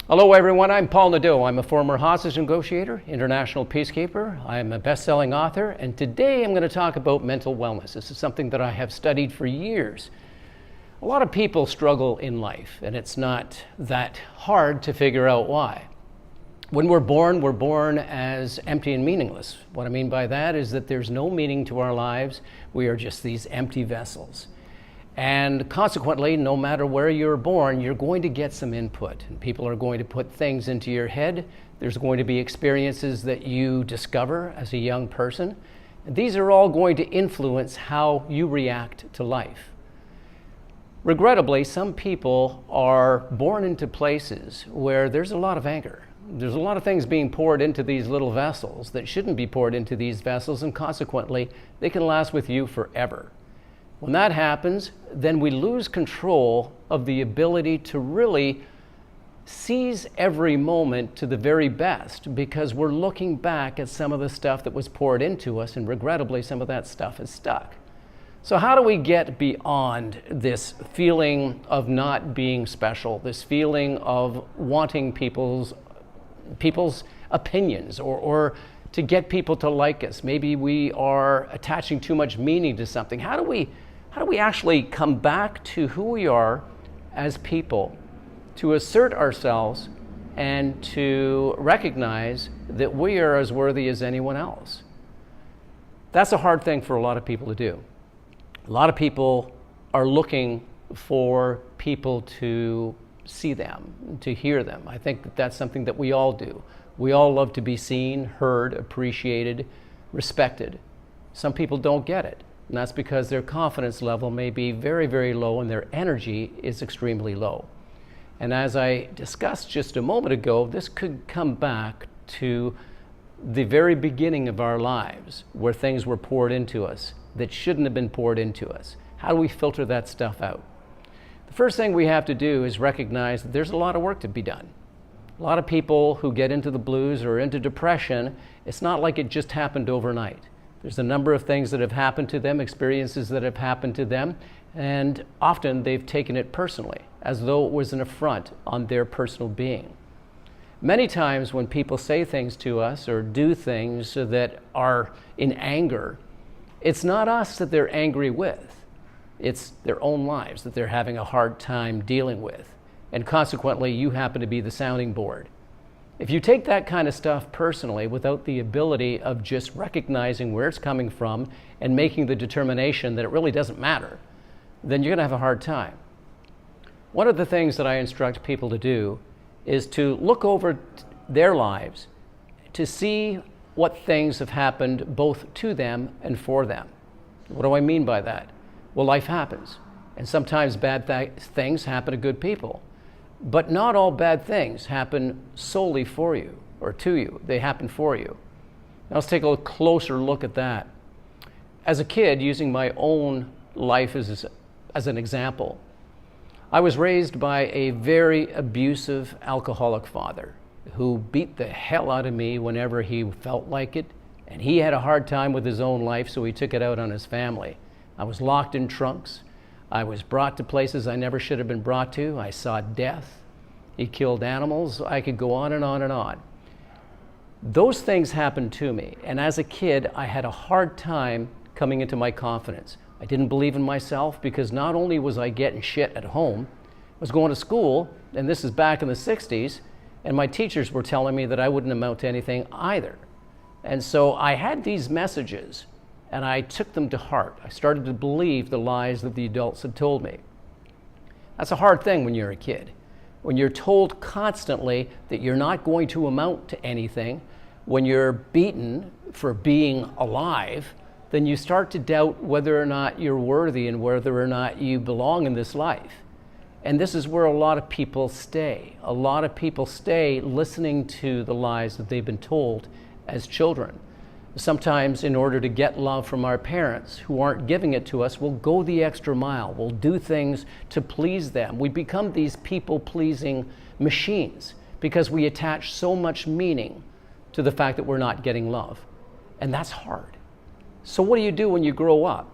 Hello everyone, I'm Paul Nadeau. I'm a former hostage negotiator, international peacekeeper. I'm a best-selling author, and today I'm going to talk about mental wellness. This is something that I have studied for years. A lot of people struggle in life, and it's not that hard to figure out why. When we're born as empty and meaningless. What I mean by that is that there's no meaning to our lives. We are just these empty vessels. And consequently, no matter where you're born, you're going to get some input. And people are going to put things into your head. There's going to be experiences that you discover as a young person. And these are all going to influence how you react to life. Regrettably, some people are born into places where there's a lot of anger. There's a lot of things being poured into these little vessels that shouldn't be poured into these vessels, and consequently, they can last with you forever. When that happens, then we lose control of the ability to really seize every moment to the very best, because we're looking back at some of the stuff that was poured into us, and regrettably, some of that stuff is stuck. So how do we get beyond this feeling of not being special, this feeling of wanting people's opinions or to get people to like us? Maybe we are attaching too much meaning to something. How do we actually come back to who we are as people, to assert ourselves and to recognize that we are as worthy as anyone else? That's a hard thing for a lot of people to do. A lot of people are looking for people to see them, to hear them. I think that that's something that we all do. We all love to be seen, heard, appreciated, respected. Some people don't get it. And that's because their confidence level may be very, very low and their energy is extremely low. And as I discussed just a moment ago, this could come back to the very beginning of our lives, where things were poured into us that shouldn't have been poured into us. How do we filter that stuff out? The first thing we have to do is recognize that there's a lot of work to be done. A lot of people who get into the blues or into depression, it's not like it just happened overnight. There's a number of things that have happened to them, experiences that have happened to them, and often they've taken it personally, as though it was an affront on their personal being. Many times when people say things to us or do things that are in anger, it's not us that they're angry with. It's their own lives that they're having a hard time dealing with. And consequently, you happen to be the sounding board. If you take that kind of stuff personally without the ability of just recognizing where it's coming from and making the determination that it really doesn't matter, then you're going to have a hard time. One of the things that I instruct people to do is to look over their lives to see what things have happened both to them and for them. What do I mean by that? Well, life happens, and sometimes bad things happen to good people. But not all bad things happen solely for you or to you. They happen for you. Now let's take a closer look at that. As a kid, using my own life as an example, I was raised by a very abusive alcoholic father who beat the hell out of me whenever he felt like it, and he had a hard time with his own life, so he took it out on his family. I was locked in trunks. I was brought to places I never should have been brought to. I saw death. He killed animals. I could go on and on and on. Those things happened to me, and as a kid, I had a hard time coming into my confidence. I didn't believe in myself because not only was I getting shit at home, I was going to school, and this is back in the 60s, and my teachers were telling me that I wouldn't amount to anything either. And so I had these messages, and I took them to heart. I started to believe the lies that the adults had told me. That's a hard thing when you're a kid. When you're told constantly that you're not going to amount to anything, when you're beaten for being alive, then you start to doubt whether or not you're worthy and whether or not you belong in this life. And this is where a lot of people stay. A lot of people stay listening to the lies that they've been told as children. Sometimes in order to get love from our parents who aren't giving it to us, we'll go the extra mile. We'll do things to please them. We become these people-pleasing machines because we attach so much meaning to the fact that we're not getting love. And that's hard. So what do you do when you grow up?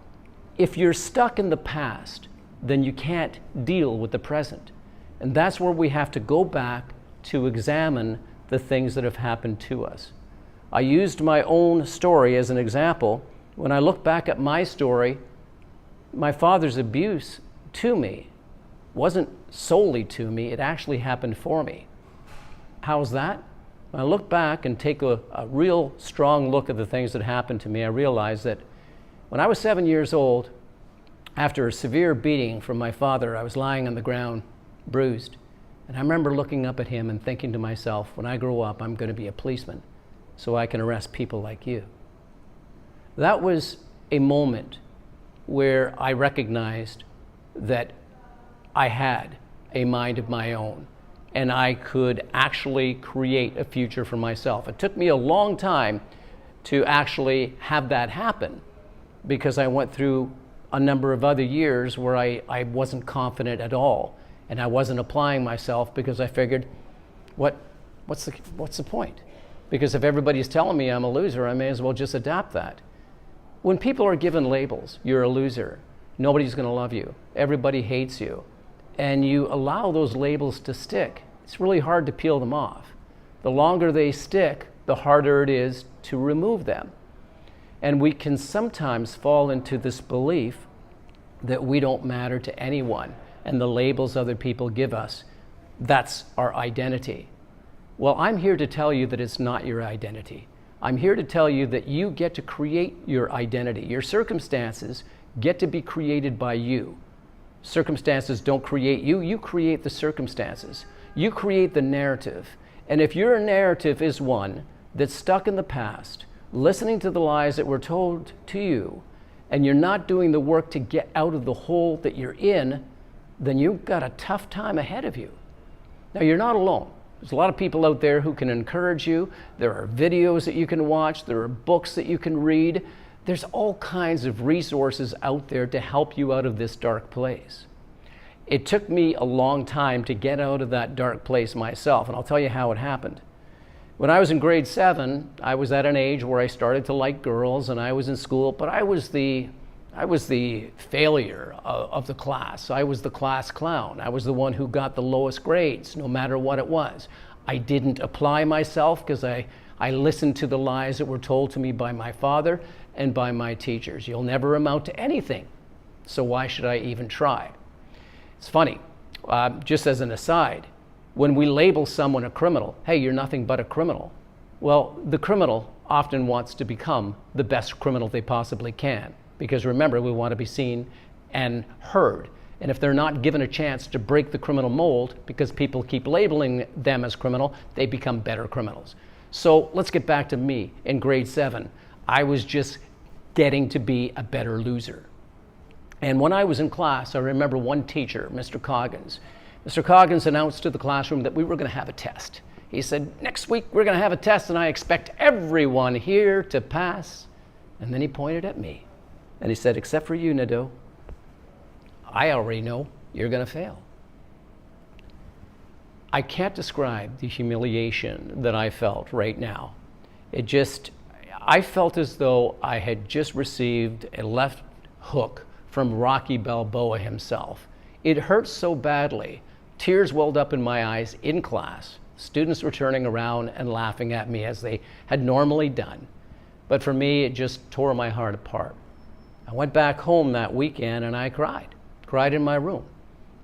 If you're stuck in the past, then you can't deal with the present. And that's where we have to go back to examine the things that have happened to us. I used my own story as an example. When I look back at my story, my father's abuse to me wasn't solely to me, it actually happened for me. How's that? When I look back and take a real strong look at the things that happened to me, I realized that when I was 7 years old, after a severe beating from my father, I was lying on the ground, bruised. And I remember looking up at him and thinking to myself, when I grow up, I'm going to be a policeman so I can arrest people like you. That was a moment where I recognized that I had a mind of my own and I could actually create a future for myself. It took me a long time to actually have that happen because I went through a number of other years where I wasn't confident at all and I wasn't applying myself because I figured, what's the point? Because if everybody's telling me I'm a loser, I may as well just adapt that. When people are given labels, you're a loser, nobody's going to love you, everybody hates you, and you allow those labels to stick, it's really hard to peel them off. The longer they stick, the harder it is to remove them. And we can sometimes fall into this belief that we don't matter to anyone, and the labels other people give us, that's our identity. Well, I'm here to tell you that it's not your identity. I'm here to tell you that you get to create your identity. Your circumstances get to be created by you. Circumstances don't create you, you create the circumstances. You create the narrative. And if your narrative is one that's stuck in the past, listening to the lies that were told to you, and you're not doing the work to get out of the hole that you're in, then you've got a tough time ahead of you. Now, you're not alone. There's a lot of people out there who can encourage you. There are videos that you can watch. There are books that you can read. There's all kinds of resources out there to help you out of this dark place. It took me a long time to get out of that dark place myself, and I'll tell you how it happened. When I was in grade 7, I was at an age where I started to like girls and I was in school, but I was the failure of the class. I was the class clown. I was the one who got the lowest grades, no matter what it was. I didn't apply myself because I listened to the lies that were told to me by my father and by my teachers. You'll never amount to anything, so why should I even try? It's funny, just as an aside, when we label someone a criminal, hey, you're nothing but a criminal. Well, the criminal often wants to become the best criminal they possibly can. Because remember, we want to be seen and heard. And if they're not given a chance to break the criminal mold, because people keep labeling them as criminal, they become better criminals. So let's get back to me in grade 7. I was just getting to be a better loser. And when I was in class, I remember one teacher, Mr. Coggins. Mr. Coggins announced to the classroom that we were going to have a test. He said, next week we're going to have a test and I expect everyone here to pass. And then he pointed at me. And he said, except for you, Nadeau, I already know you're going to fail. I can't describe the humiliation that I felt right now. I felt as though I had just received a left hook from Rocky Balboa himself. It hurt so badly. Tears welled up in my eyes in class. Students were turning around and laughing at me as they had normally done. But for me, it just tore my heart apart. I went back home that weekend and I cried in my room.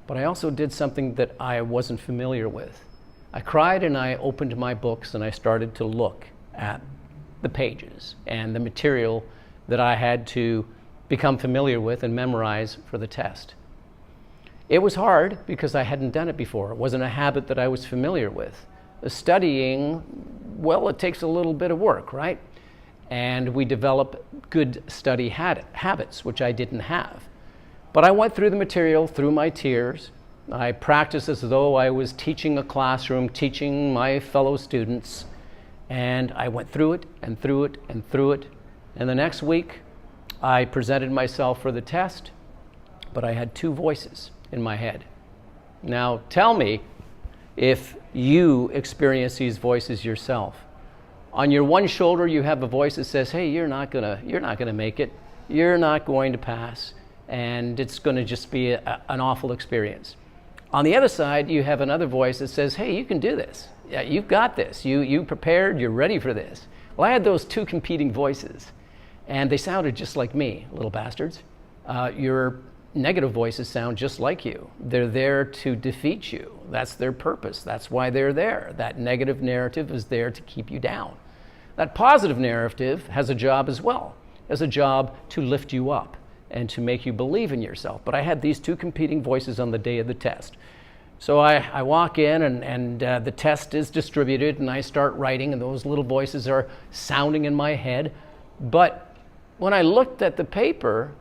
But I also did something that I wasn't familiar with. I cried and I opened my books and I started to look at the pages and the material that I had to become familiar with and memorize for the test. It was hard because I hadn't done it before. It wasn't a habit that I was familiar with. Studying, well, it takes a little bit of work, right? And we develop good study habits, which I didn't have. But I went through the material through my tears. I practiced as though I was teaching a classroom, teaching my fellow students. And I went through it and through it and through it. And the next week, I presented myself for the test, but I had two voices in my head. Now, tell me if you experience these voices yourself. On your one shoulder, you have a voice that says, hey, you're not gonna make it. You're not going to pass. And it's gonna just be an awful experience. On the other side, you have another voice that says, hey, you can do this. Yeah, you've got this. You prepared, you're ready for this. Well, I had those two competing voices, and they sounded just like me, little bastards. Your negative voices sound just like you. They're there to defeat you. That's their purpose. That's why they're there. That negative narrative is there to keep you down. That positive narrative has a job as well, has a job to lift you up and to make you believe in yourself. But I had these two competing voices on the day of the test. So I walk in and the test is distributed and I start writing and those little voices are sounding in my head. But when I looked at the paper,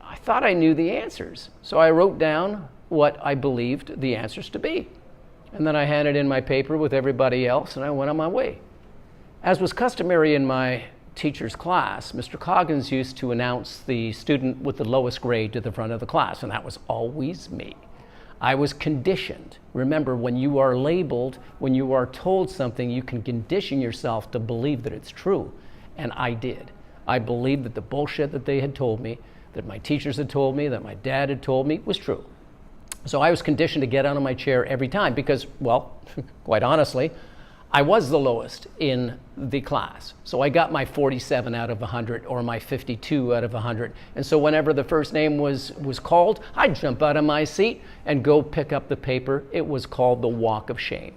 I thought I knew the answers. So I wrote down what I believed the answers to be. And then I handed in my paper with everybody else and I went on my way. As was customary in my teacher's class, Mr. Coggins used to announce the student with the lowest grade to the front of the class, and that was always me. I was conditioned. Remember, when you are labeled, when you are told something, you can condition yourself to believe that it's true. And I did. I believed that the bullshit that they had told me, that my teachers had told me, that my dad had told me was true. So I was conditioned to get out of my chair every time because, well, quite honestly, I was the lowest in the class. So I got my 47 out of 100 or my 52 out of 100. And so whenever the first name was called, I'd jump out of my seat and go pick up the paper. It was called the walk of shame.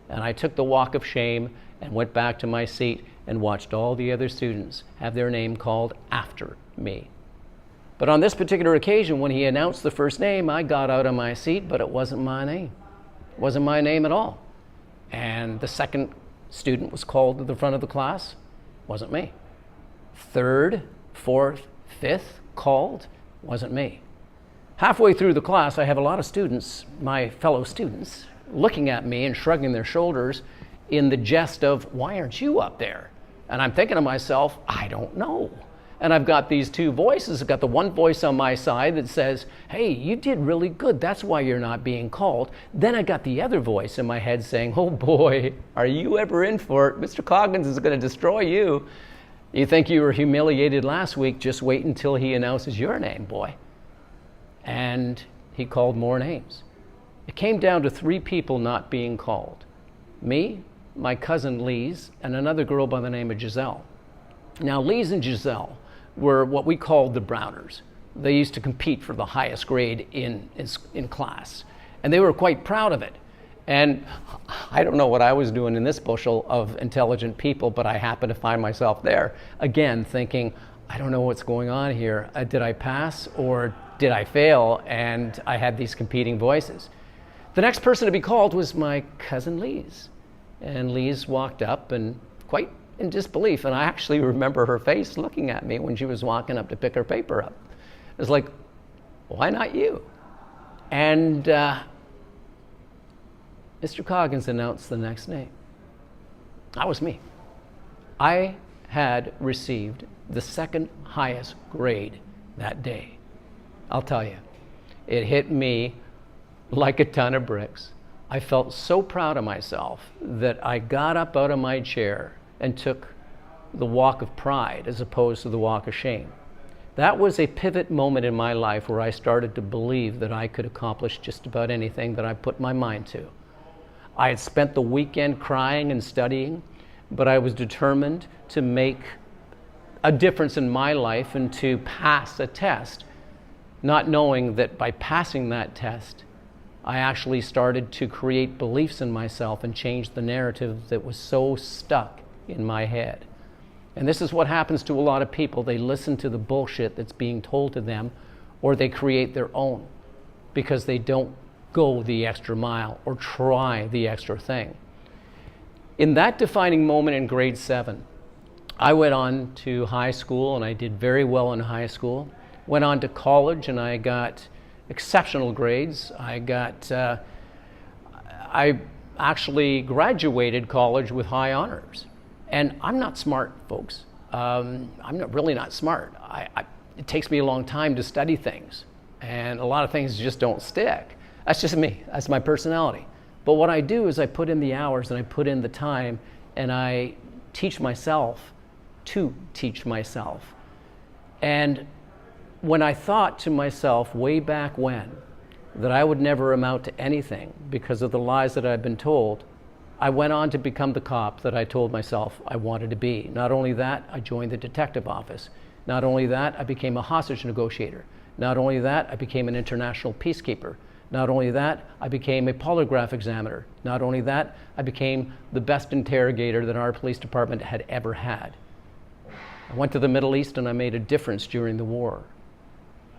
And I took the walk of shame and went back to my seat and watched all the other students have their name called after me. But on this particular occasion, when he announced the first name, I got out of my seat, but it wasn't my name. It wasn't my name at all. And the second student was called to the front of the class. Wasn't me. Third, fourth, fifth called. Wasn't me. Halfway through the class, I have a lot of students, my fellow students, looking at me and shrugging their shoulders in the jest of, why aren't you up there? And I'm thinking to myself, I don't know. And I've got these two voices. I've got the one voice on my side that says, hey, you did really good. That's why you're not being called. Then I got the other voice in my head saying, oh boy, are you ever in for it? Mr. Coggins is going to destroy you. You think you were humiliated last week? Just wait until he announces your name, boy. And he called more names. It came down to 3 people not being called. Me, my cousin Lise, and another girl by the name of Giselle. Now, Lise and Giselle were what we called the Browners. They used to compete for the highest grade in class. And they were quite proud of it. And I don't know what I was doing in this bushel of intelligent people, but I happened to find myself there, again, thinking, I don't know what's going on here. Did I pass or did I fail? And I had these competing voices. The next person to be called was my cousin Lise. And Lise walked up and quite in disbelief, and I actually remember her face looking at me when she was walking up to pick her paper up. It was like, why not you? And Mr. Coggins announced the next name. That was me. I had received the second highest grade that day. I'll tell you, it hit me like a ton of bricks. I felt so proud of myself that I got up out of my chair and took the walk of pride as opposed to the walk of shame. That was a pivot moment in my life where I started to believe that I could accomplish just about anything that I put my mind to. I had spent the weekend crying and studying, but I was determined to make a difference in my life and to pass a test, not knowing that by passing that test, I actually started to create beliefs in myself and change the narrative that was so stuck in my head. And this is what happens to a lot of people. They listen to the bullshit that's being told to them, or they create their own because they don't go the extra mile or try the extra thing. In that defining moment in grade 7, I went on to high school and I did very well in high school. Went on to college and I got exceptional grades. I actually graduated college with high honors. And I'm not smart, folks. I'm really not smart. It takes me a long time to study things. And a lot of things just don't stick. That's just me. That's my personality. But what I do is I put in the hours and I put in the time and I teach myself to teach myself. And when I thought to myself way back when that I would never amount to anything because of the lies that I've been told, I went on to become the cop that I told myself I wanted to be. Not only that, I joined the detective office. Not only that, I became a hostage negotiator. Not only that, I became an international peacekeeper. Not only that, I became a polygraph examiner. Not only that, I became the best interrogator that our police department had ever had. I went to the Middle East and I made a difference during the war.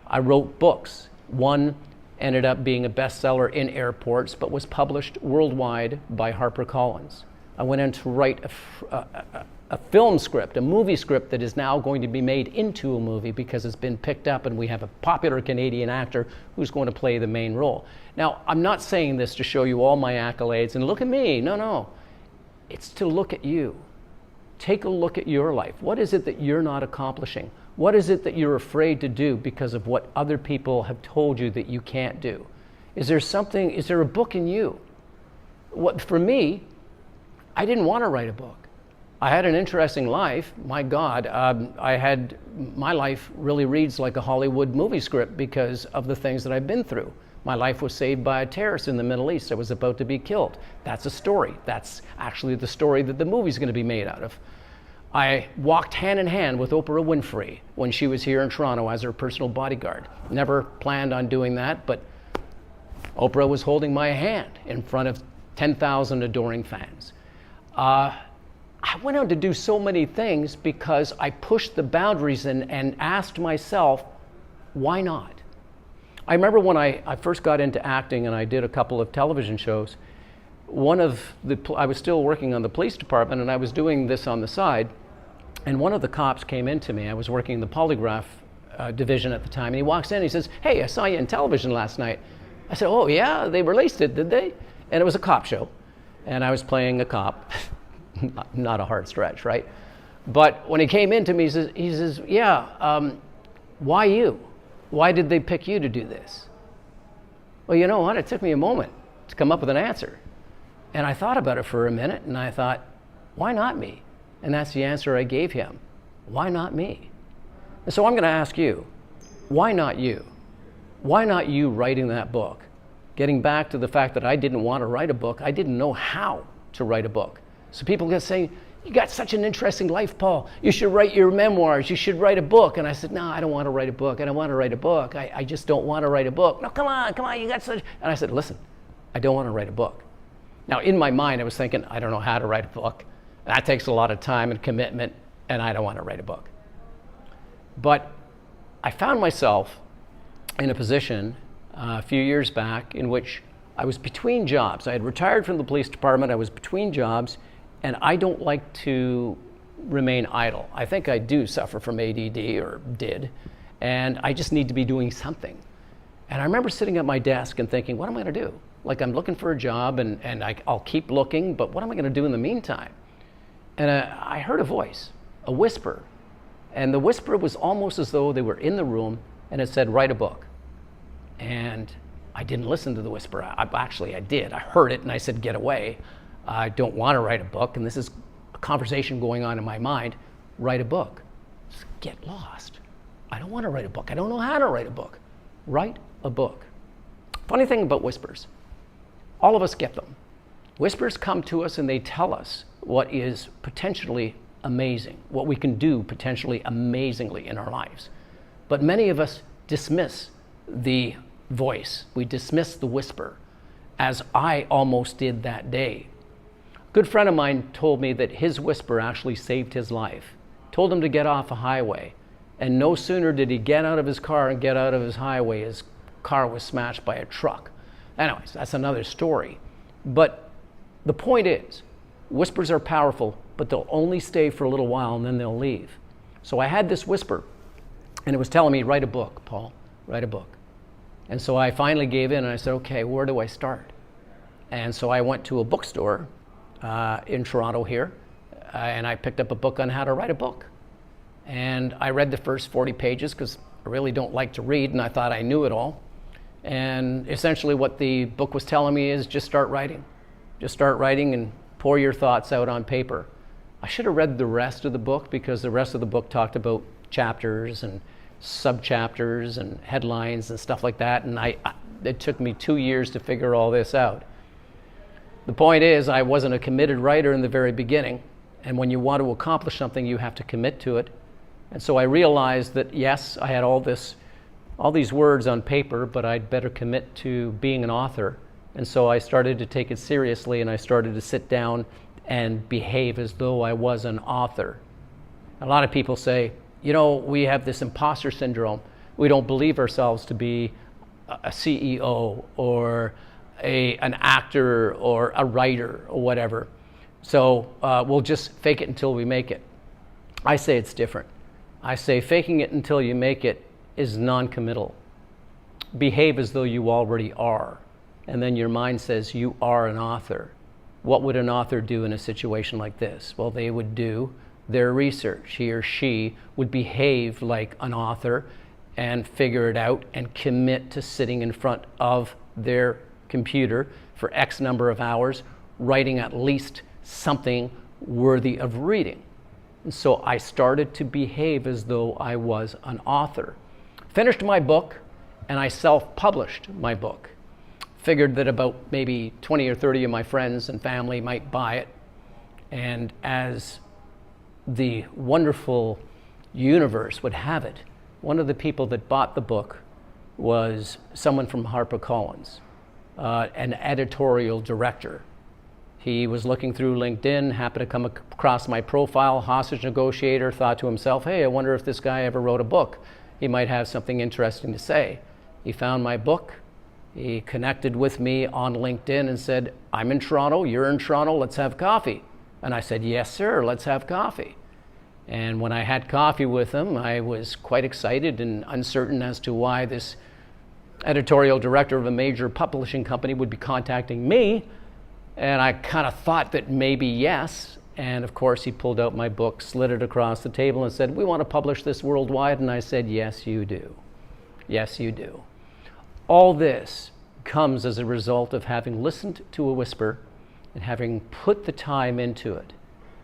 I wrote books. One ended up being a bestseller in airports, but was published worldwide by HarperCollins. I went in to write a film script, a movie script that is now going to be made into a movie because it's been picked up and we have a popular Canadian actor who's going to play the main role. Now, I'm not saying this to show you all my accolades and look at me. No, no. It's to look at you. Take a look at your life. What is it that you're not accomplishing? What is it that you're afraid to do because of what other people have told you that you can't do? Is there a book in you? For me, I didn't want to write a book. I had an interesting life. My God, my life really reads like a Hollywood movie script because of the things that I've been through. My life was saved by a terrorist in the Middle East. I was about to be killed. That's a story. That's actually the story that the movie's going to be made out of. I walked hand in hand with Oprah Winfrey when she was here in Toronto as her personal bodyguard. Never planned on doing that, but Oprah was holding my hand in front of 10,000 adoring fans. I went on to do so many things because I pushed the boundaries and asked myself, why not? I remember when I first got into acting and I did a couple of television shows, I was still working on the police department and I was doing this on the side, and one of the cops came in to me. I was working in the polygraph division at the time, and he walks in and he says, "Hey, I saw you in television last night." I said, "Oh yeah, they released it, did they?" And it was a cop show, and I was playing a cop. Not a hard stretch, right? But when he came in to me, he says, "Yeah, why you? Why did they pick you to do this?" Well, you know what? It took me a moment to come up with an answer. And I thought about it for a minute, and I thought, why not me? And that's the answer I gave him. Why not me? And so I'm going to ask you, why not you? Why not you writing that book? Getting back to the fact that I didn't want to write a book, I didn't know how to write a book. So people get saying, "You got such an interesting life, Paul. You should write your memoirs. You should write a book." And I said, "No, I don't want to write a book. I don't want to write a book. I just don't want to write a book." "No, come on, you got such..." And I said, "Listen, I don't want to write a book." Now, in my mind, I was thinking, I don't know how to write a book. That takes a lot of time and commitment, and I don't want to write a book. But I found myself in a position a few years back in which I was between jobs. I had retired from the police department. I was between jobs, and I don't like to remain idle. I think I do suffer from ADD, or did, and I just need to be doing something. And I remember sitting at my desk and thinking, what am I going to do? Like, I'm looking for a job, and I'll keep looking, but what am I going to do in the meantime? And I heard a voice, a whisper. And the whisper was almost as though they were in the room, and it said, "Write a book." And I didn't listen to the whisper. Actually, I did. I heard it, and I said, "Get away. I don't want to write a book." And this is a conversation going on in my mind. Write a book. Just get lost. I don't want to write a book. I don't know how to write a book. Write a book. Funny thing about whispers. All of us get them. Whispers come to us and they tell us what is potentially amazing, what we can do potentially amazingly in our lives. But many of us dismiss the voice. We dismiss the whisper, as I almost did that day. A good friend of mine told me that his whisper actually saved his life. Told him to get off a highway, and no sooner did he get out of his car and get out of his highway, his car was smashed by a truck. Anyways, that's another story. But the point is, whispers are powerful, but they'll only stay for a little while and then they'll leave. So I had this whisper, and it was telling me, "Write a book, Paul, write a book." And so I finally gave in and I said, okay, where do I start? And so I went to a bookstore in Toronto here, and I picked up a book on how to write a book. And I read the first 40 pages because I really don't like to read, and I thought I knew it all. And essentially what the book was telling me is just start writing. Just start writing and pour your thoughts out on paper. I should have read the rest of the book, because the rest of the book talked about chapters and subchapters and headlines and stuff like that. And it took me 2 years to figure all this out. The point is, I wasn't a committed writer in the very beginning. And when you want to accomplish something, you have to commit to it. And so I realized that, yes, I had all these words on paper, but I'd better commit to being an author. And so I started to take it seriously, and I started to sit down and behave as though I was an author. A lot of people say, we have this imposter syndrome. We don't believe ourselves to be a CEO or an actor or a writer or whatever. So we'll just fake it until we make it. I say it's different. I say faking it until you make it is non-committal. Behave as though you already are. And then your mind says you are an author. What would an author do in a situation like this? Well, they would do their research. He or she would behave like an author and figure it out and commit to sitting in front of their computer for X number of hours, writing at least something worthy of reading. And so I started to behave as though I was an author. Finished my book, and I self-published my book. Figured that about maybe 20 or 30 of my friends and family might buy it. And as the wonderful universe would have it, one of the people that bought the book was someone from HarperCollins, an editorial director. He was looking through LinkedIn, happened to come across my profile, hostage negotiator, thought to himself, hey, I wonder if this guy ever wrote a book. He might have something interesting to say. He found my book. He connected with me on LinkedIn and said, I'm in Toronto, you're in Toronto, let's have coffee. And I said, yes, sir, let's have coffee. And when I had coffee with him, I was quite excited and uncertain as to why this editorial director of a major publishing company would be contacting me. And I kind of thought that maybe yes. And of course, he pulled out my book, slid it across the table and said, we want to publish this worldwide. And I said, yes, you do. Yes, you do. All this comes as a result of having listened to a whisper and having put the time into it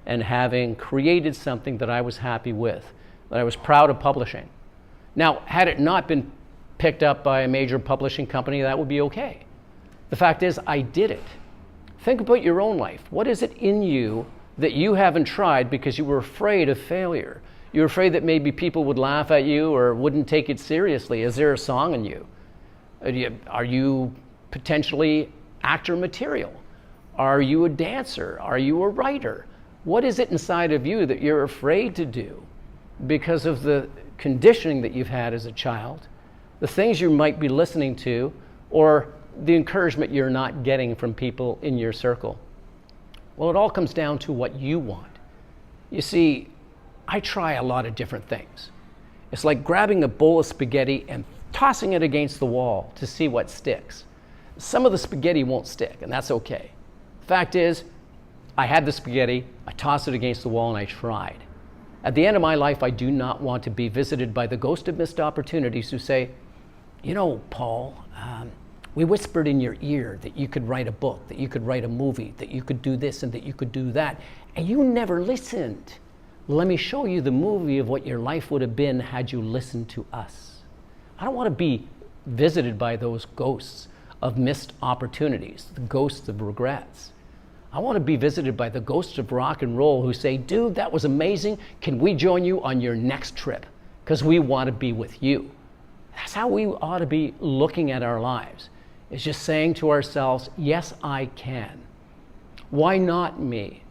and having created something that I was happy with, that I was proud of publishing. Now, had it not been picked up by a major publishing company, that would be okay. The fact is, I did it. Think about your own life. What is it in you that you haven't tried because you were afraid of failure? You were afraid that maybe people would laugh at you or wouldn't take it seriously. Is there a song in you? Are you potentially actor material? Are you a dancer? Are you a writer? What is it inside of you that you're afraid to do because of the conditioning that you've had as a child, the things you might be listening to, or the encouragement you're not getting from people in your circle? Well, it all comes down to what you want. You see, I try a lot of different things. It's like grabbing a bowl of spaghetti and tossing it against the wall to see what sticks. Some of the spaghetti won't stick, and that's okay. The fact is, I had the spaghetti, I tossed it against the wall, and I tried. At the end of my life, I do not want to be visited by the ghost of missed opportunities who say, Paul, we whispered in your ear that you could write a book, that you could write a movie, that you could do this and that you could do that, and you never listened. Let me show you the movie of what your life would have been had you listened to us. I don't want to be visited by those ghosts of missed opportunities, the ghosts of regrets. I want to be visited by the ghosts of rock and roll who say, dude, that was amazing. Can we join you on your next trip? Because we want to be with you. That's how we ought to be looking at our lives. It's just saying to ourselves, yes, I can. Why not me?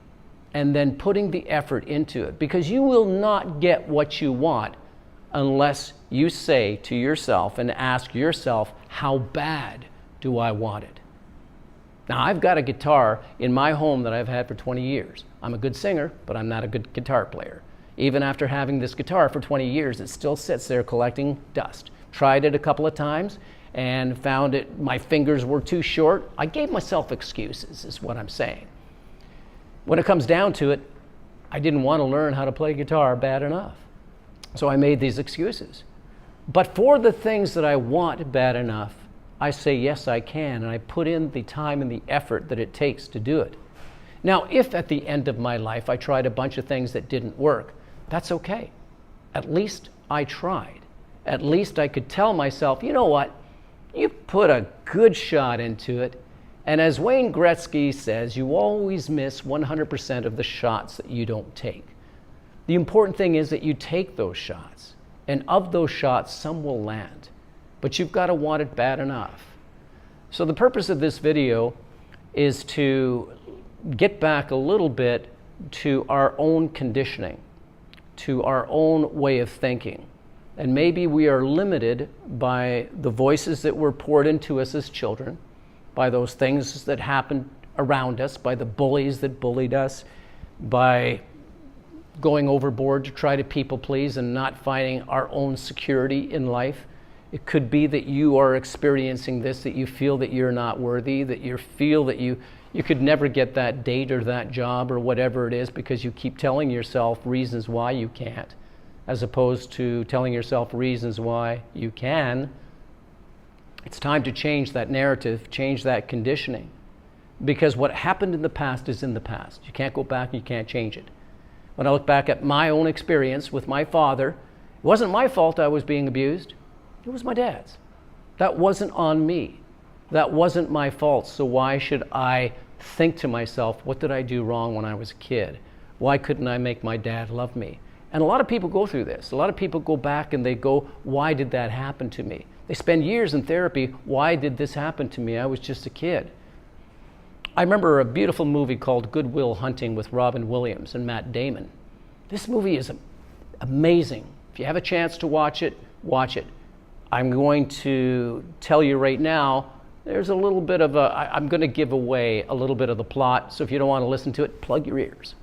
And then putting the effort into it. Because you will not get what you want unless you say to yourself and ask yourself, how bad do I want it? Now, I've got a guitar in my home that I've had for 20 years. I'm a good singer, but I'm not a good guitar player. Even after having this guitar for 20 years, it still sits there collecting dust. Tried it a couple of times and found it, my fingers were too short. I gave myself excuses, is what I'm saying. When it comes down to it, I didn't want to learn how to play guitar bad enough. So I made these excuses. But for the things that I want bad enough, I say, yes, I can, and I put in the time and the effort that it takes to do it. Now, if at the end of my life I tried a bunch of things that didn't work, that's okay. At least I tried. At least I could tell myself, you know what? You put a good shot into it, And as Wayne Gretzky says, you always miss 100% of the shots that you don't take. The important thing is that you take those shots, and of those shots, some will land. But you've got to want it bad enough. So the purpose of this video is to get back a little bit to our own conditioning, to our own way of thinking. And maybe we are limited by the voices that were poured into us as children, by those things that happened around us, by the bullies that bullied us, by going overboard to try to people please and not finding our own security in life. It could be that you are experiencing this, that you feel that you're not worthy, that you feel that you could never get that date or that job or whatever it is because you keep telling yourself reasons why you can't, as opposed to telling yourself reasons why you can. It's time to change that narrative, change that conditioning, because what happened in the past is in the past. You can't go back and you can't change it. When I look back at my own experience with my father, it wasn't my fault I was being abused. It was my dad's. That wasn't on me. That wasn't my fault. So why should I think to myself, what did I do wrong when I was a kid? Why couldn't I make my dad love me? And a lot of people go through this. A lot of people go back and they go, why did that happen to me? They spend years in therapy. Why did this happen to me? I was just a kid. I remember a beautiful movie called Good Will Hunting with Robin Williams and Matt Damon. This movie is amazing. If you have a chance to watch it, watch it. I'm going to tell you right now, there's a little bit of I'm going to give away a little bit of the plot, so if you don't want to listen to it, plug your ears.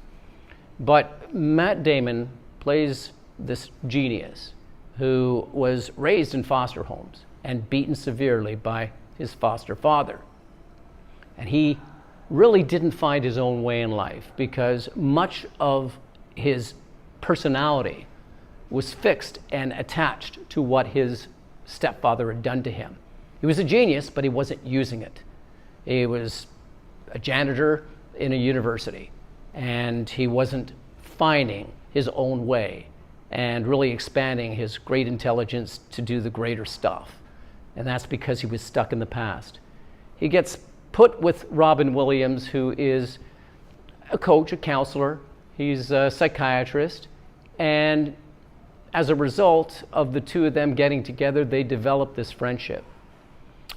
But Matt Damon plays this genius who was raised in foster homes and beaten severely by his foster father. And he really didn't find his own way in life because much of his personality was fixed and attached to what his stepfather had done to him. He was a genius, but he wasn't using it. He was a janitor in a university, and he wasn't finding his own way and really expanding his great intelligence to do the greater stuff. And that's because he was stuck in the past. He gets put with Robin Williams, who is a coach, a counselor. He's a psychiatrist. And as a result of the two of them getting together, they develop this friendship.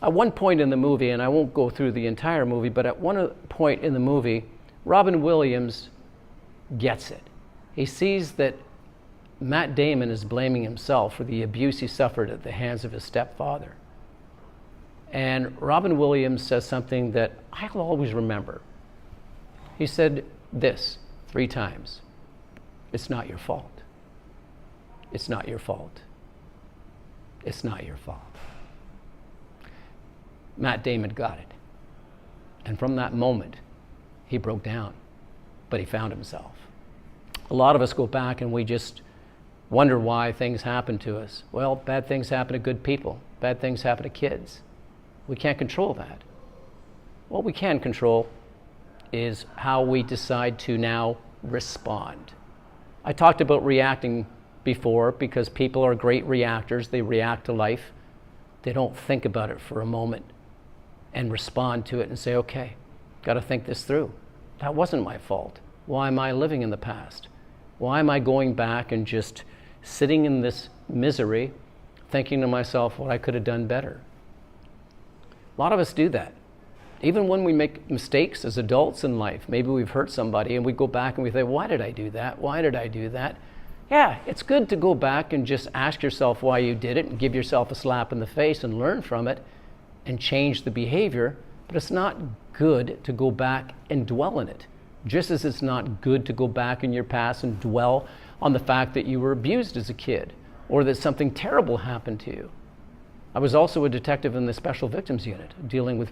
At one point in the movie, and I won't go through the entire movie, but at one point in the movie, Robin Williams gets it. He sees that Matt Damon is blaming himself for the abuse he suffered at the hands of his stepfather. And Robin Williams says something that I'll always remember. He said this 3 times. It's not your fault. It's not your fault. It's not your fault. Matt Damon got it. And from that moment, he broke down, but he found himself. A lot of us go back and we just wonder why things happen to us. Well, bad things happen to good people. Bad things happen to kids. We can't control that. What we can control is how we decide to now respond. I talked about reacting before because people are great reactors. They react to life. They don't think about it for a moment and respond to it and say, okay, got to think this through. That wasn't my fault. Why am I living in the past? Why am I going back and just sitting in this misery, thinking to myself what I could have done better? A lot of us do that. Even when we make mistakes as adults in life, maybe we've hurt somebody and we go back and we think, why did I do that? Why did I do that? Yeah, it's good to go back and just ask yourself why you did it and give yourself a slap in the face and learn from it and change the behavior, but it's not good to go back and dwell in it. Just as it's not good to go back in your past and dwell on the fact that you were abused as a kid or that something terrible happened to you. I was also a detective in the Special Victims Unit, dealing with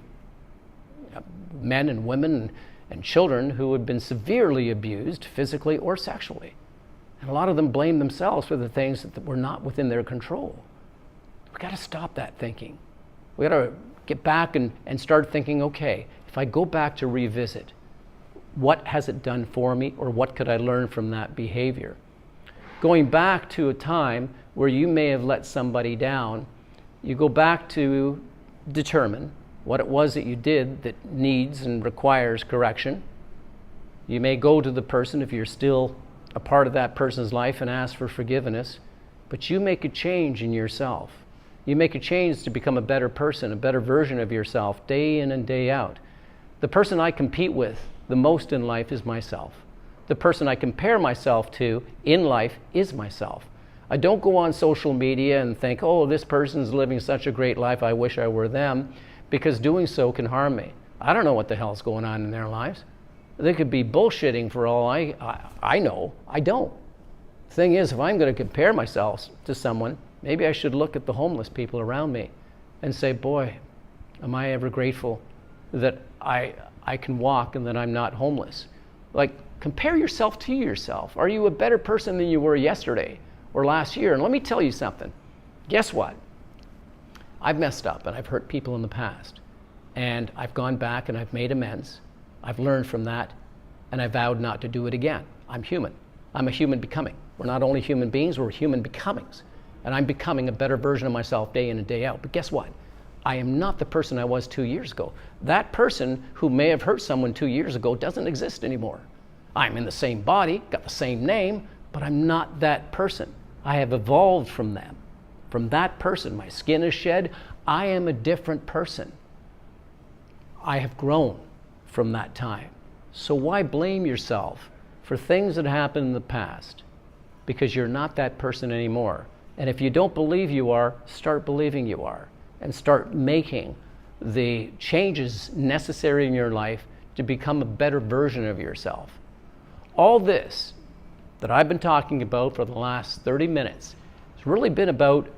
men and women and children who had been severely abused physically or sexually. And a lot of them blame themselves for the things that were not within their control. We've got to stop that thinking. We've got to get back and start thinking, okay, if I go back to revisit, what has it done for me, or what could I learn from that behavior? Going back to a time where you may have let somebody down, you go back to determine what it was that you did that needs and requires correction. You may go to the person if you're still a part of that person's life and ask for forgiveness, but you make a change in yourself. You make a change to become a better person, a better version of yourself, day in and day out. The person I compete with the most in life is myself. The person I compare myself to in life is myself. I don't go on social media and think, oh, this person's living such a great life, I wish I were them, because doing so can harm me. I don't know what the hell's going on in their lives. They could be bullshitting for all I know. I don't. The thing is, if I'm going to compare myself to someone, maybe I should look at the homeless people around me and say, boy, am I ever grateful that I can walk and that I'm not homeless. Like, compare yourself to yourself. Are you a better person than you were yesterday or last year? And let me tell you something. Guess what? I've messed up and I've hurt people in the past. And I've gone back and I've made amends. I've learned from that, and I vowed not to do it again. I'm human. I'm a human becoming. We're not only human beings, we're human becomings. And I'm becoming a better version of myself day in and day out. But guess what? I am not the person I was 2 years ago. That person who may have hurt someone 2 years ago doesn't exist anymore. I'm in the same body, got the same name, but I'm not that person. I have evolved from them. From that person, my skin is shed. I am a different person. I have grown from that time. So why blame yourself for things that happened in the past? Because you're not that person anymore. And if you don't believe you are, start believing you are. And start making the changes necessary in your life to become a better version of yourself. All this that I've been talking about for the last 30 minutes has really been about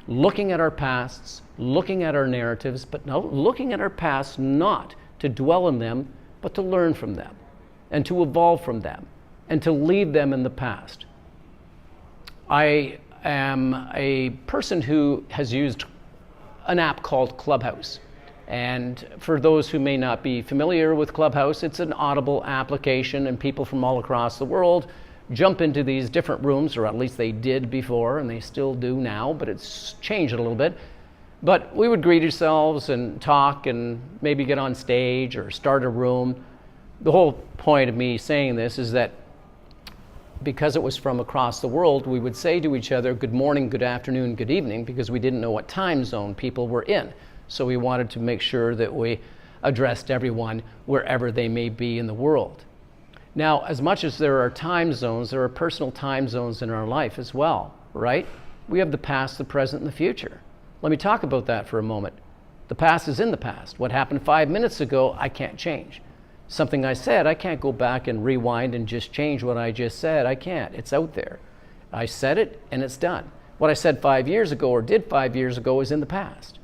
looking at our pasts, looking at our narratives, but no, looking at our pasts not to dwell in them, but to learn from them and to evolve from them and to leave them in the past. I am a person who has used an app called Clubhouse. And for those who may not be familiar with Clubhouse, it's an audible application, and people from all across the world jump into these different rooms, or at least they did before, and they still do now, but it's changed a little bit. But we would greet ourselves and talk and maybe get on stage or start a room. The whole point of me saying this is that because it was from across the world, we would say to each other, good morning, good afternoon, good evening, because we didn't know what time zone people were in. So we wanted to make sure that we addressed everyone wherever they may be in the world. Now, as much as there are time zones, there are personal time zones in our life as well, right? We have the past, the present, and the future. Let me talk about that for a moment. The past is in the past. What happened 5 minutes ago, I can't change. Something I said, I can't go back and rewind and just change what I just said. I can't. It's out there. I said it, and it's done. What I said 5 years ago or did 5 years ago is in the past.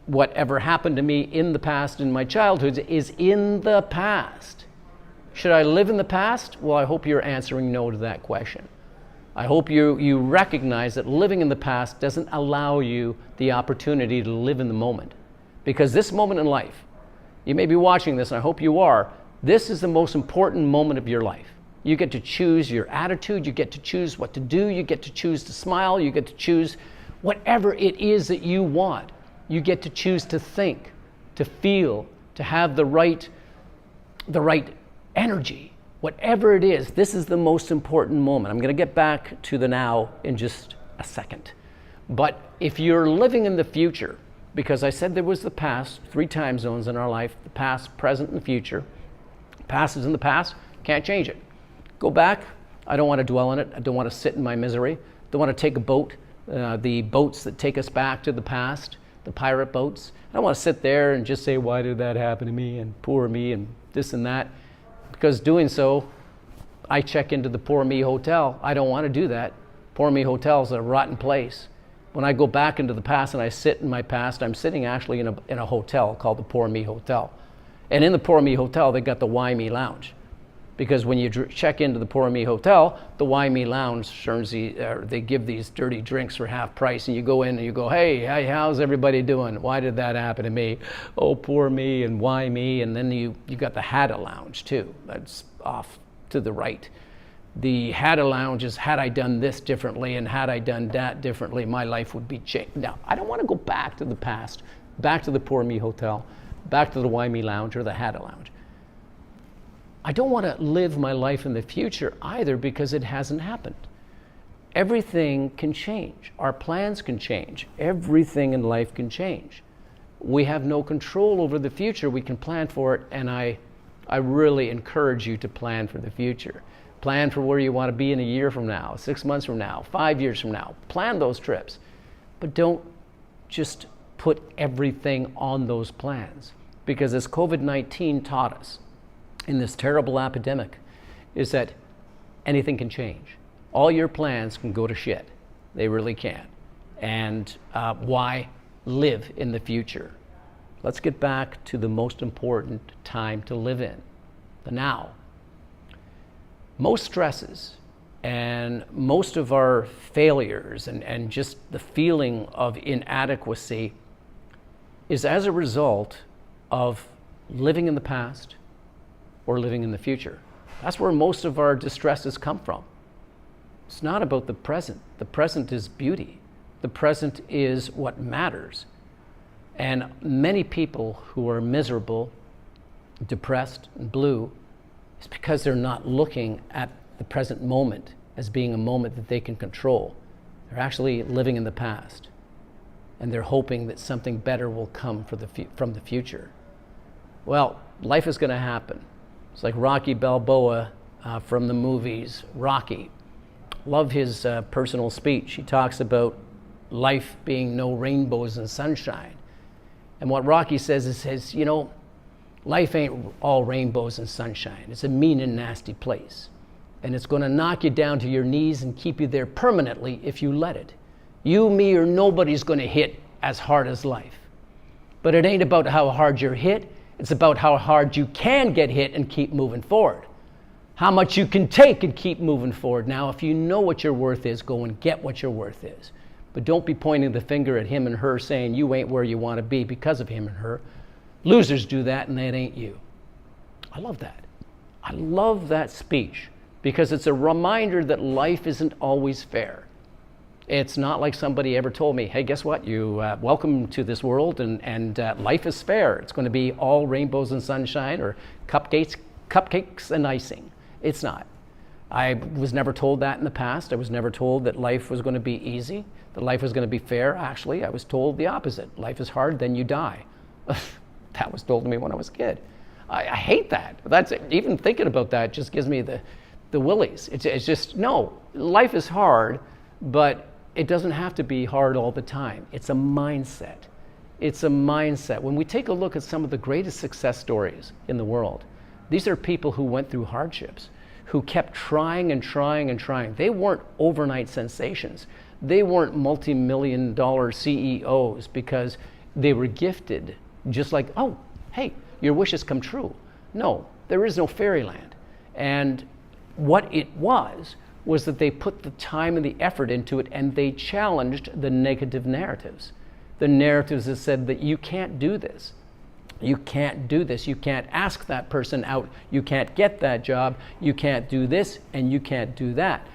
Whatever happened to me in the past in my childhood is in the past. Should I live in the past? Well, I hope you're answering no to that question. I hope you recognize that living in the past doesn't allow you the opportunity to live in the moment. Because this moment in life, you may be watching this, and I hope you are, this is the most important moment of your life. You get to choose your attitude, you get to choose what to do, you get to choose to smile, you get to choose whatever it is that you want. You get to choose to think, to feel, to have the right energy. Whatever it is, this is the most important moment. I'm going to get back to the now in just a second. But if you're living in the future, because I said there was the past, 3 time zones in our life, the past, present, and the future. Past is in the past, can't change it. Go back, I don't want to dwell in it. I don't want to sit in my misery. Don't want to take a boat, the boats that take us back to the past, the pirate boats. I don't want to sit there and just say, why did that happen to me, and poor me, and this and that. Because doing so, I check into the Poor Me Hotel. I don't want to do that. Poor Me Hotel is a rotten place. When I go back into the past and I sit in my past, I'm sitting actually in a hotel called the Poor Me Hotel. And in the Poor Me Hotel, they got the Why Me Lounge. Because when you check into the Poor Me Hotel, the Why Me Lounge turns they give these dirty drinks for half price, and you go in and you go, hey, how's everybody doing? Why did that happen to me? Oh, poor me, and why me? And then you got the Hadda Lounge too. That's off to the right. The Hadda Lounge is, had I done this differently and had I done that differently, my life would be changed. Now, I don't want to go back to the past back to the Poor Me Hotel, back to the Why Me Lounge or the Hatta Lounge. I don't want to live my life in the future either because it hasn't happened. Everything can change. Our plans can change. Everything in life can change. We have no control over the future. We can plan for it, and I really encourage you to plan for the future. Plan for where you want to be in a year from now, 6 months from now, 5 years from now. Plan those trips. But don't just put everything on those plans. Because as COVID-19 taught us in this terrible epidemic, is that anything can change. All your plans can go to shit. They really can. And why live in the future? Let's get back to the most important time to live in, the now. Most stresses and most of our failures and just the feeling of inadequacy is as a result of living in the past or living in the future. That's where most of our distresses come from. It's not about the present. The present is beauty. The present is what matters. And many people who are miserable, depressed, and blue, is because they're not looking at the present moment as being a moment that they can control. They're actually living in the past. And they're hoping that something better will come from the future. Well, life is going to happen. It's like Rocky Balboa from the movies Rocky. Love his personal speech. He talks about life being no rainbows and sunshine. And what Rocky says is, you know, life ain't all rainbows and sunshine. It's a mean and nasty place. And it's going to knock you down to your knees and keep you there permanently if you let it. You, me, or nobody's going to hit as hard as life. But it ain't about how hard you're hit. It's about how hard you can get hit and keep moving forward. How much you can take and keep moving forward. Now, if you know what your worth is, go and get what your worth is. But don't be pointing the finger at him and her saying you ain't where you want to be because of him and her. Losers do that, and that ain't you. I love that. I love that speech because it's a reminder that life isn't always fair. It's not like somebody ever told me, hey, guess what? You welcome to this world, and life is fair. It's going to be all rainbows and sunshine or cupcakes and icing. It's not. I was never told that in the past. I was never told that life was going to be easy, that life was going to be fair. Actually, I was told the opposite. Life is hard, then you die. That was told to me when I was a kid. I hate that. That's even thinking about that just gives me the willies. It's just, no, life is hard, but it doesn't have to be hard all the time. It's a mindset. It's a mindset. When we take a look at some of the greatest success stories in the world, these are people who went through hardships, who kept trying and trying and trying. They weren't overnight sensations. They weren't multi-million-dollar CEOs because they were gifted, just like, oh, hey, your wishes come true. No, there is no fairyland. And what it was that they put the time and the effort into it, and they challenged the negative narratives. The narratives that said that you can't do this. You can't do this. You can't ask that person out. You can't get that job. You can't do this, and you can't do that.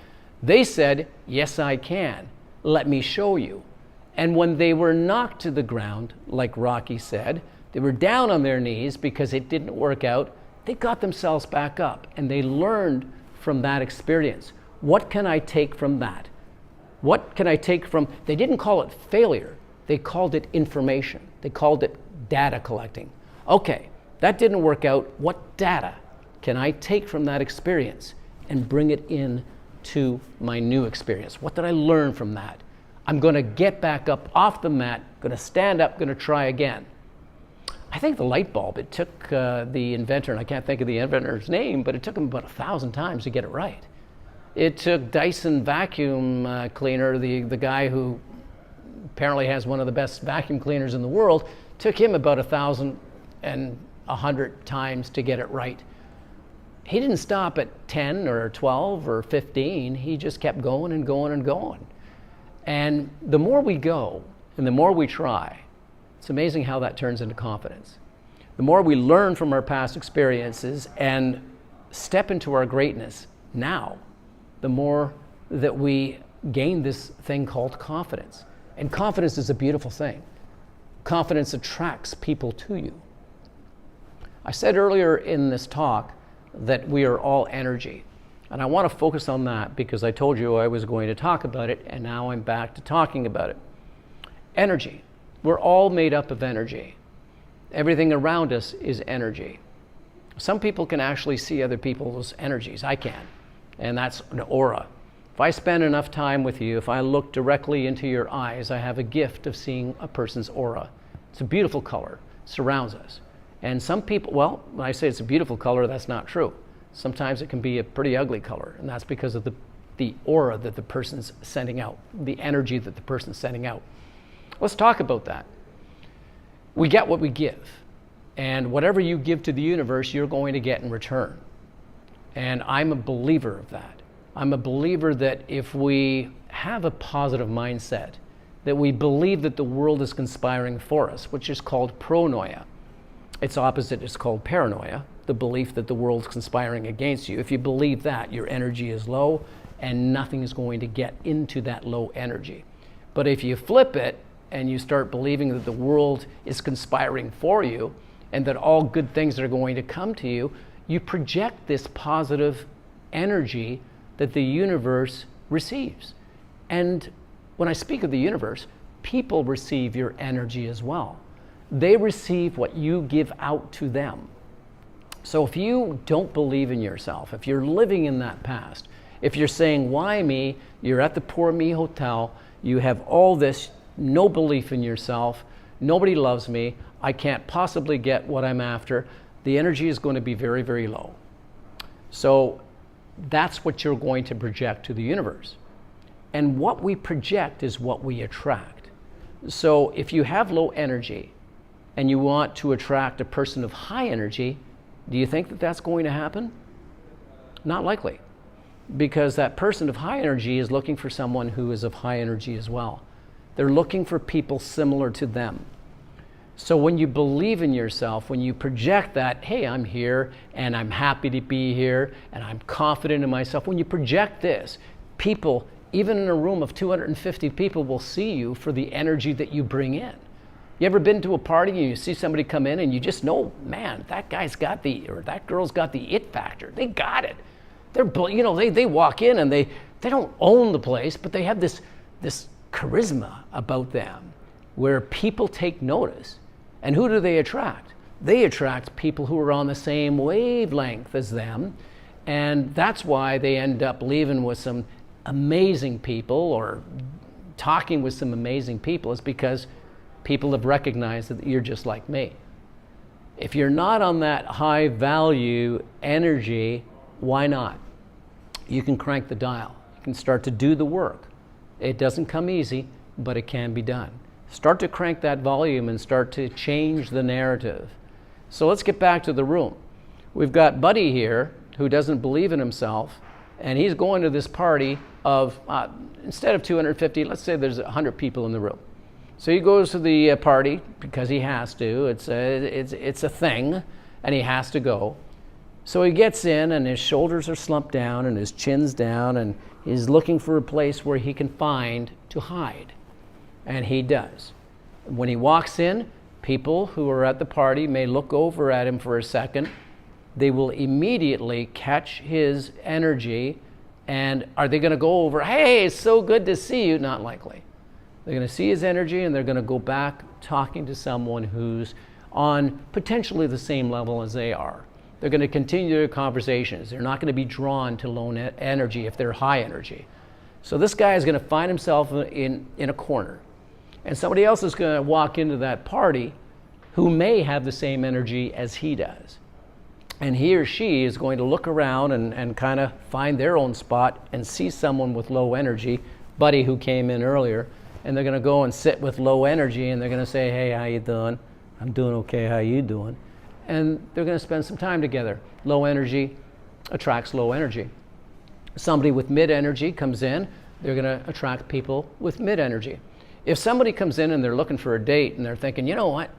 They said, yes, I can. Let me show you. And when they were knocked to the ground, like Rocky said, they were down on their knees because it didn't work out. They got themselves back up, and they learned from that experience. What can I take from that? What can I take from, they didn't call it failure. They called it information. They called it data collecting. Okay, that didn't work out. What data can I take from that experience and bring it in to my new experience? What did I learn from that? I'm going to get back up off the mat, going to stand up, going to try again. I think the light bulb, it took the inventor, and I can't think of the inventor's name, but it took him about 1,000 times to get it right. It took Dyson vacuum cleaner, the guy who apparently has one of the best vacuum cleaners in the world, took him about 1,100 times to get it right. He didn't stop at 10 or 12 or 15. He just kept going and going and going. And the more we go and the more we try, it's amazing how that turns into confidence. The more we learn from our past experiences and step into our greatness now, the more that we gain this thing called confidence. And confidence is a beautiful thing. Confidence attracts people to you. I said earlier in this talk that we are all energy. And I want to focus on that because I told you I was going to talk about it, and now I'm back to talking about it. Energy. We're all made up of energy. Everything around us is energy. Some people can actually see other people's energies. I can. And that's an aura. If I spend enough time with you, if I look directly into your eyes, I have a gift of seeing a person's aura. It's a beautiful color. It surrounds us. And some people, well, when I say it's a beautiful color, that's not true. Sometimes it can be a pretty ugly color, and that's because of the aura that the person's sending out, the energy that the person's sending out. Let's talk about that. We get what we give, and whatever you give to the universe, you're going to get in return. And I'm a believer of that. I'm a believer that if we have a positive mindset, that we believe that the world is conspiring for us, which is called pronoia. Its opposite is called paranoia, the belief that the world's conspiring against you. If you believe that, your energy is low and nothing is going to get into that low energy. But if you flip it and you start believing that the world is conspiring for you and that all good things are going to come to you, you project this positive energy that the universe receives. And when I speak of the universe, people receive your energy as well. They receive what you give out to them. So if you don't believe in yourself, if you're living in that past, if you're saying, why me? You're at the poor me hotel, you have all this, no belief in yourself, nobody loves me, I can't possibly get what I'm after, the energy is going to be very, very low. So that's what you're going to project to the universe. And what we project is what we attract. So if you have low energy and you want to attract a person of high energy, do you think that that's going to happen? Not likely, because that person of high energy is looking for someone who is of high energy as well. They're looking for people similar to them. So when you believe in yourself, when you project that, hey, I'm here and I'm happy to be here and I'm confident in myself, when you project this, people, even in a room of 250 people, will see you for the energy that you bring in. You ever been to a party and you see somebody come in and you just know, man, that guy's got or that girl's got the it factor. They got it. They walk in and they don't own the place, but they have this charisma about them where people take notice. And who do they attract? They attract people who are on the same wavelength as them. And that's why they end up leaving with some amazing people or talking with some amazing people, is because people have recognized that you're just like me. If you're not on that high value energy, why not? You can crank the dial. You can start to do the work. It doesn't come easy, but it can be done. Start to crank that volume and start to change the narrative. So let's get back to the room. We've got Buddy here who doesn't believe in himself, and he's going to this party of, instead of 250, let's say there's 100 people in the room. So he goes to the party because he has to. It's a thing, and he has to go. So he gets in, and his shoulders are slumped down, and his chin's down, and he's looking for a place where he can find to hide. And he does. When he walks in, people who are at the party may look over at him for a second. They will immediately catch his energy, and are they going to go over, hey, it's so good to see you? Not likely. They're going to see his energy, and they're going to go back talking to someone who's on potentially the same level as they are. They're going to continue their conversations. They're not going to be drawn to low energy if they're high energy. So this guy is going to find himself in a corner. And somebody else is going to walk into that party who may have the same energy as he does. And he or she is going to look around and kind of find their own spot and see someone with low energy, Buddy who came in earlier, and they're going to go and sit with low energy, and they're going to say, hey, how you doing? I'm doing okay, how you doing? And they're going to spend some time together. Low energy attracts low energy. Somebody with mid energy comes in, they're going to attract people with mid energy. If somebody comes in and they're looking for a date and they're thinking, you know what?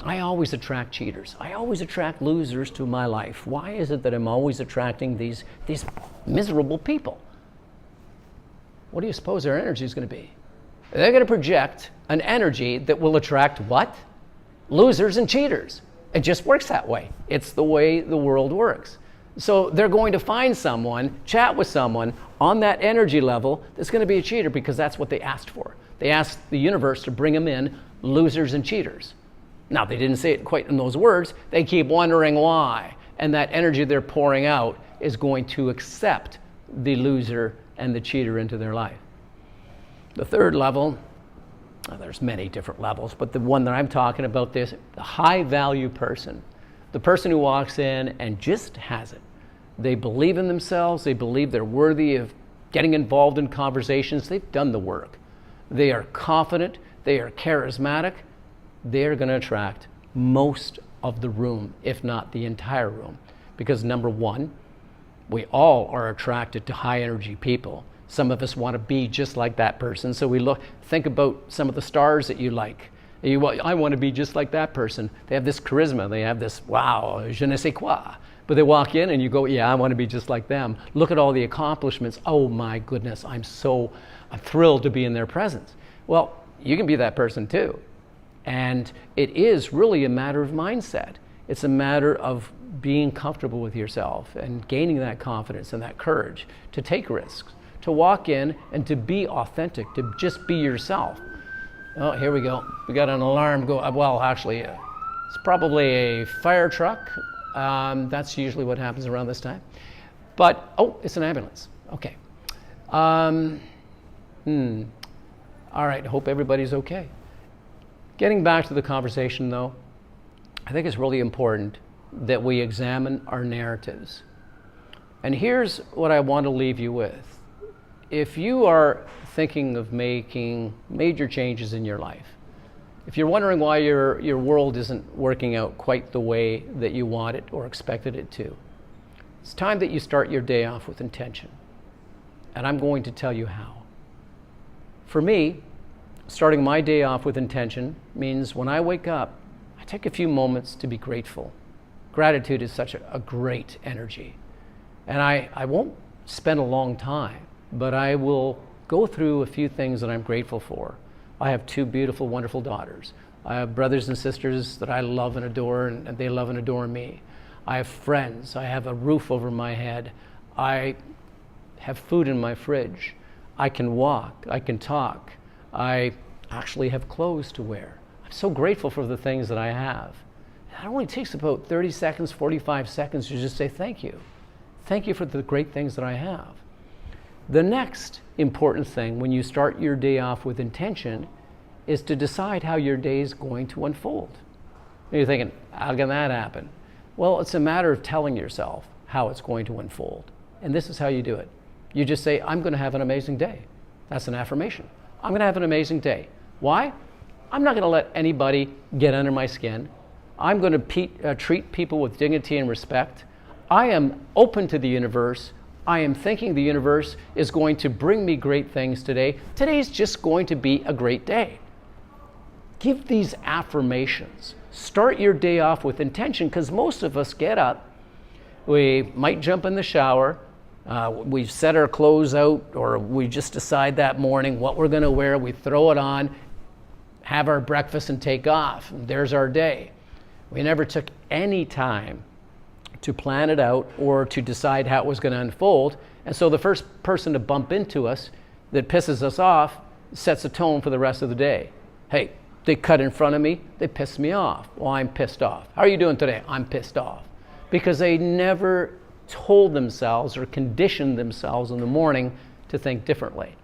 I always attract cheaters. I always attract losers to my life. Why is it that I'm always attracting these miserable people? What do you suppose their energy is going to be? they're going to project an energy that will attract what? Losers and cheaters. It just works that way. It's the way the world works. So they're going to find someone, chat with someone on that energy level that's going to be a cheater, because that's what they asked for. They asked the universe to bring them in losers and cheaters. Now, they didn't say it quite in those words. They keep wondering why. And that energy they're pouring out is going to accept the loser and the cheater into their life. The third level, there's many different levels, but the one that I'm talking about, the high value person, the person who walks in and just has it. They believe in themselves. They believe they're worthy of getting involved in conversations. They've done the work. They are confident. They are charismatic. They're going to attract most of the room, if not the entire room. Because number one, we all are attracted to high energy people. Some of us want to be just like that person. So we think about some of the stars that you like. I want to be just like that person. They have this charisma. They have this, wow, je ne sais quoi. But they walk in and you go, yeah, I want to be just like them. Look at all the accomplishments. Oh my goodness, I'm thrilled to be in their presence. Well, you can be that person too. And it is really a matter of mindset. It's a matter of being comfortable with yourself and gaining that confidence and that courage to take risks, to walk in and to be authentic, to just be yourself. Oh, here we go. We got an alarm go. Well, actually, it's probably a fire truck. That's usually what happens around this time. But, oh, it's an ambulance. Okay. All right, hope everybody's okay. Getting back to the conversation, though, I think it's really important that we examine our narratives. And here's what I want to leave you with. If you are thinking of making major changes in your life, if you're wondering why your world isn't working out quite the way that you want it or expected it to, it's time that you start your day off with intention. And I'm going to tell you how. For me, starting my day off with intention means when I wake up, I take a few moments to be grateful. Gratitude is such a great energy. And I won't spend a long time, but I will go through a few things that I'm grateful for. I have two beautiful, wonderful daughters. I have brothers and sisters that I love and adore, and they love and adore me. I have friends. I have a roof over my head. I have food in my fridge. I can walk. I can talk. I actually have clothes to wear. I'm so grateful for the things that I have. It only takes about 30 seconds, 45 seconds to just say thank you. Thank you for the great things that I have. The next important thing when you start your day off with intention is to decide how your day is going to unfold. And you're thinking, how can that happen? Well, it's a matter of telling yourself how it's going to unfold. And this is how you do it. You just say, I'm going to have an amazing day. That's an affirmation. I'm going to have an amazing day. Why? I'm not going to let anybody get under my skin. I'm going to treat people with dignity and respect. I am open to the universe. I am thinking the universe is going to bring me great things today. Today's just going to be a great day. Give these affirmations. Start your day off with intention, because most of us get up, we might jump in the shower, we've set our clothes out, or we just decide that morning what we're going to wear, we throw it on, have our breakfast and take off. And there's our day. We never took any time to plan it out or to decide how it was going to unfold. And so the first person to bump into us that pisses us off sets a tone for the rest of the day. Hey, they cut in front of me, they pissed me off. Well, I'm pissed off. How are you doing today? I'm pissed off. Because they never told themselves or conditioned themselves in the morning to think differently.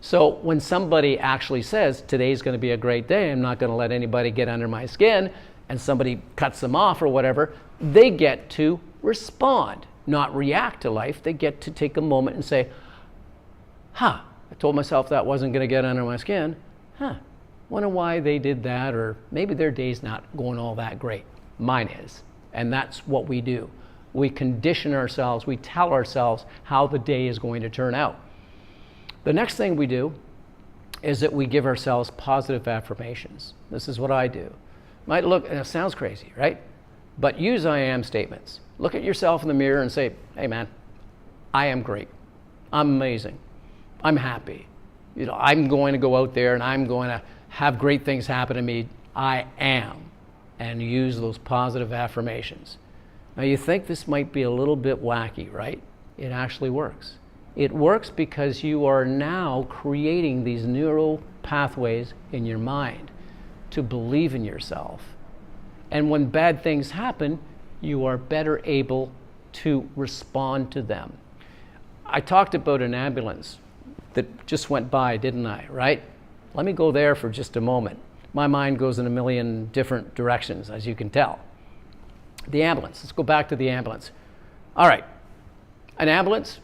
So when somebody actually says, today's going to be a great day, I'm not going to let anybody get under my skin, and somebody cuts them off or whatever, they get to respond, not react to life. They get to take a moment and say, I told myself that wasn't going to get under my skin. Wonder why they did that, or maybe their day's not going all that great. Mine is. And that's what we do. We condition ourselves, we tell ourselves how the day is going to turn out. The next thing we do is that we give ourselves positive affirmations. This is what I do. Might look, and it sounds crazy, right? But use I am statements. Look at yourself in the mirror and say, hey man, I am great. I'm amazing. I'm happy. I'm going to go out there and I'm going to have great things happen to me. I am. And use those positive affirmations. Now you think this might be a little bit wacky, right? It actually works. It works because you are now creating these neural pathways in your mind to believe in yourself. And when bad things happen, you are better able to respond to them. I talked about an ambulance that just went by, didn't I, right? Let me go there for just a moment. My mind goes in a million different directions, as you can tell. The ambulance, let's go back to the ambulance. All right, an ambulance,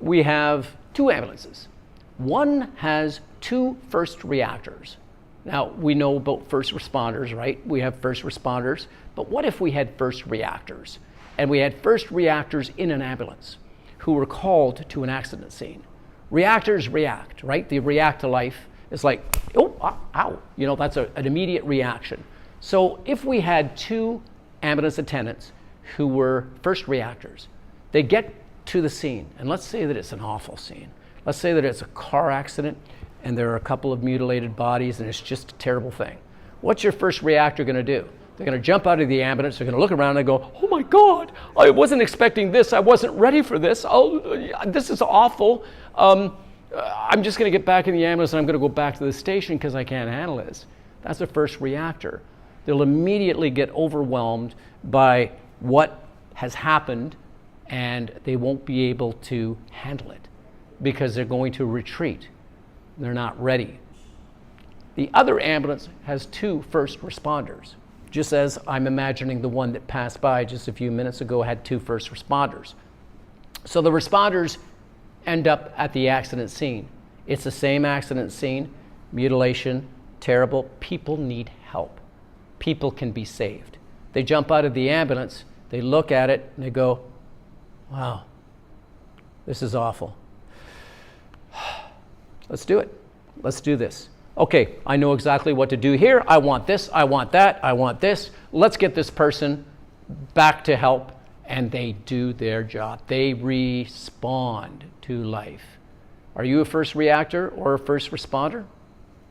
we have two ambulances. One has two first reactors. Now, we know about first responders, right? We have first responders, but what if we had first reactors? And we had first reactors in an ambulance who were called to an accident scene. Reactors react, right? They react to life. It's like, oh, ow, that's an immediate reaction. So if we had two ambulance attendants who were first reactors, they get to the scene, and let's say that it's an awful scene. Let's say that it's a car accident and there are a couple of mutilated bodies and it's just a terrible thing. What's your first reactor going to do? They're going to jump out of the ambulance, they're going to look around and go, oh my God, I wasn't expecting this, I wasn't ready for this, this is awful. I'm just going to get back in the ambulance and I'm going to go back to the station because I can't handle this. That's the first reactor. They'll immediately get overwhelmed by what has happened and they won't be able to handle it because they're going to retreat. They're not ready. The other ambulance has two first responders, just as I'm imagining the one that passed by just a few minutes ago had two first responders. So the responders end up at the accident scene. It's the same accident scene, mutilation, terrible. People need help. People can be saved. They jump out of the ambulance, they look at it, and they go, wow, this is awful. Let's do it. Let's do this. Okay, I know exactly what to do here. I want this, I want that, I want this. Let's get this person back to help. And they do their job. They respond to life. Are you a first reactor or a first responder?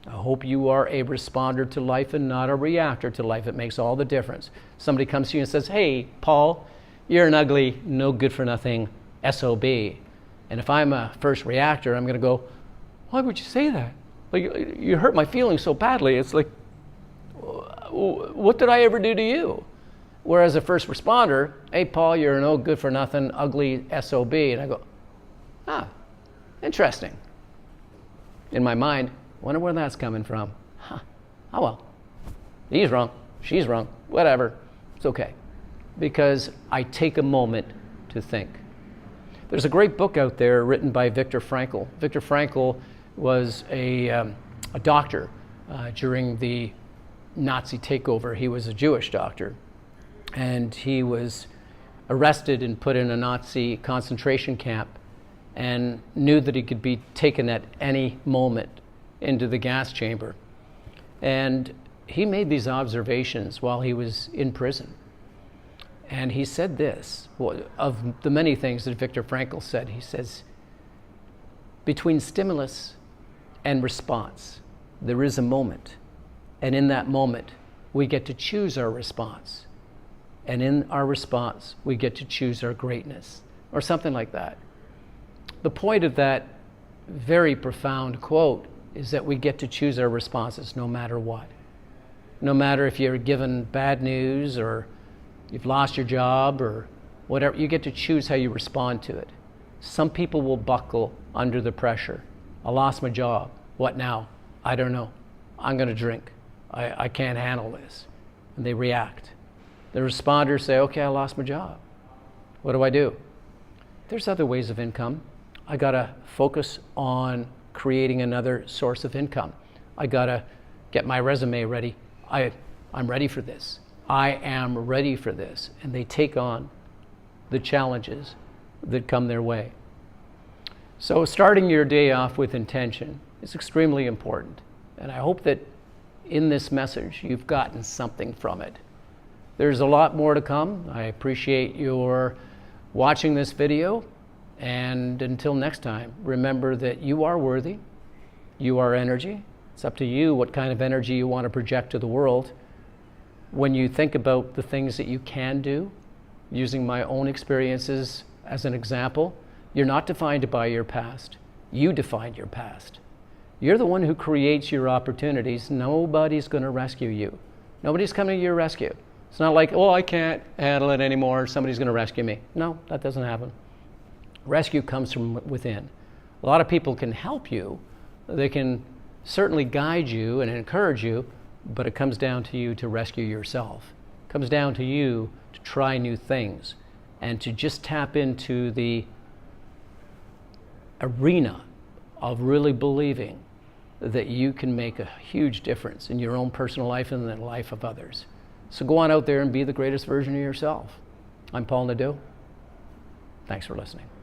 I hope you are a responder to life and not a reactor to life. It makes all the difference. Somebody comes to you and says, hey, Paul, you're an ugly, no good for nothing SOB. And if I'm a first reactor, I'm going to go, why would you say that? Like, you hurt my feelings so badly. It's like, what did I ever do to you? Whereas a first responder, hey, Paul, you're an no good for nothing, ugly SOB. And I go, interesting. In my mind, wonder where that's coming from. Oh, well, he's wrong, she's wrong, whatever. It's okay. Because I take a moment to think. There's a great book out there written by Viktor Frankl. Viktor Frankl was a doctor during the Nazi takeover. He was a Jewish doctor. And he was arrested and put in a Nazi concentration camp and knew that he could be taken at any moment into the gas chamber. And he made these observations while he was in prison. And he said this, of the many things that Viktor Frankl said, he says, between stimulus and response, there is a moment. And in that moment, we get to choose our response. And in our response, we get to choose our greatness, or something like that. The point of that very profound quote is that we get to choose our responses no matter what. No matter if you're given bad news or you've lost your job or whatever, you get to choose how you respond to it. Some people will buckle under the pressure. I lost my job. What now? I don't know. I'm going to drink. I can't handle this. And they react. The responders say, okay, I lost my job. What do I do? There's other ways of income. I got to focus on creating another source of income. I got to get my resume ready. I'm ready for this. I am ready for this. And they take on the challenges that come their way. So starting your day off with intention is extremely important. And I hope that in this message, you've gotten something from it. There's a lot more to come. I appreciate your watching this video. And until next time, remember that you are worthy, You are energy. It's up to you what kind of energy you want to project to the world. When you think about the things that you can do, using my own experiences as an example, you're not defined by your past. You define your past. You're the one who creates your opportunities. Nobody's going to rescue you. Nobody's coming to your rescue. It's not like, oh, I can't handle it anymore, somebody's going to rescue me. No, that doesn't happen. Rescue comes from within. A lot of people can help you. They can certainly guide you and encourage you, but it comes down to you to rescue yourself. It comes down to you to try new things and to just tap into the arena of really believing that you can make a huge difference in your own personal life and in the life of others. So go on out there and be the greatest version of yourself. I'm Paul Nadeau. Thanks for listening.